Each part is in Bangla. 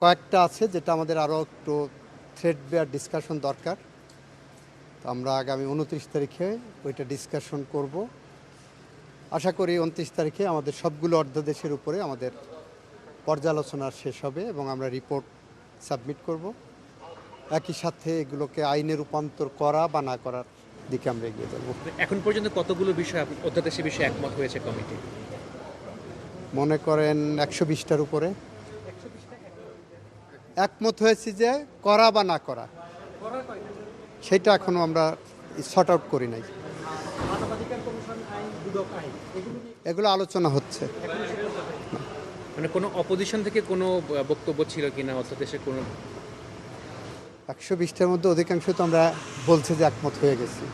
কয়েকটা আছে যেটা আমাদের আরও একটু থ্রেড বেয়ার ডিসকাশন দরকার। তো আমরা আগামী 29 তারিখে ওইটা ডিসকাশন করব। আশা করি 29 তারিখে আমাদের সবগুলো অর্ধদেশের উপরে আমাদের পর্যালোচনা শেষ হবে এবং আমরা রিপোর্ট সাবমিট করব। একই সাথে এগুলোকে আইনে রূপান্তর করা বা না করার দিকে আমরা এগিয়ে যাব। এখন পর্যন্ত কতগুলো বিষয় অধ্যাদেশের বিষয়ে একমত হয়েছে কমিটি? মনে করেন 120টার উপরে একমত হয়েছি যে করা বা না করা, সেটা এখনো আমরা সর্ট আউট করি নাই। এগুলো আলোচনা হচ্ছে। মানে কোনো অপোজিশন থেকে কোনো বক্তব্য ছিল কিনা অধ্যাদেশের কোনো? 120টার মধ্যে অধিকাংশ তো আমরা বলছি যে একমত হয়ে গেছি,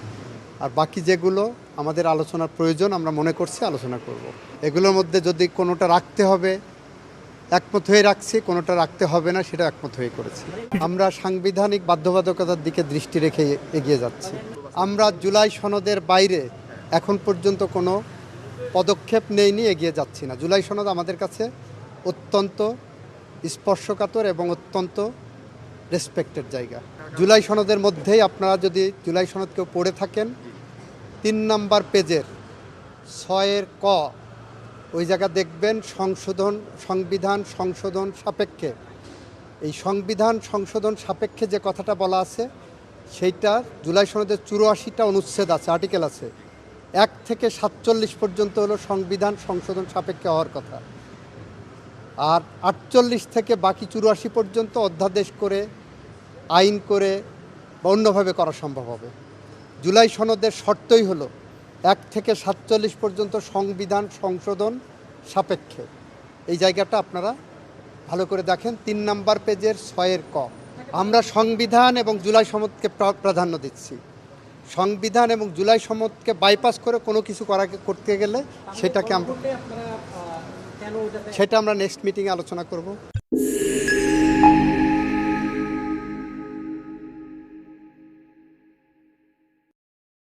আর বাকি যেগুলো আমাদের আলোচনার প্রয়োজন আমরা মনে করছি আলোচনা করব। এগুলোর মধ্যে যদি কোনোটা রাখতে হবে একমত হয়ে রাখছি, কোনোটা রাখতে হবে না সেটা একমত হয়ে করেছি। আমরা সাংবিধানিক বাধ্যবাধকতার দিকে দৃষ্টি রেখে এগিয়ে যাচ্ছি। আমরা জুলাই সনদের বাইরে এখন পর্যন্ত কোনো পদক্ষেপ নেইনি, এগিয়ে যাচ্ছি না। জুলাই সনদ আমাদের কাছে অত্যন্ত স্পর্শকাতর এবং অত্যন্ত রেসপেক্টেড জায়গা। জুলাই সনদের মধ্যেই আপনারা যদি জুলাই সনদ কেউ পড়ে থাকেন 3 নম্বর পেজের 6 ক ওই জায়গা দেখবেন সংবিধান সংশোধন সাপেক্ষে। এই সংবিধান সংশোধন সাপেক্ষে যে কথাটা বলা আছে সেইটা জুলাই সনদের 84টা অনুচ্ছেদ আছে, আর্টিকেল আছে। 1 থেকে 47 পর্যন্ত হলো সংবিধান সংশোধন সাপেক্ষে হওয়ার কথা, আর 48 থেকে বাকি 84 পর্যন্ত অধ্যাদেশ করে আইন করে বা অন্যভাবে করা সম্ভব হবে। জুলাই সনদের শর্তই হলো 1 থেকে 47 পর্যন্ত সংবিধান সংশোধন সাপেক্ষে। এই জায়গাটা আপনারা ভালো করে দেখেন 3 নম্বর পেজের 6 ক। আমরা সংবিধান এবং জুলাই সনদকে প্রাধান্য দিচ্ছি। সংবিধান এবং জুলাই সনদকে বাইপাস করে কোনো কিছু করতে গেলে সেটা আমরা নেক্সট মিটিংয়ে আলোচনা করব।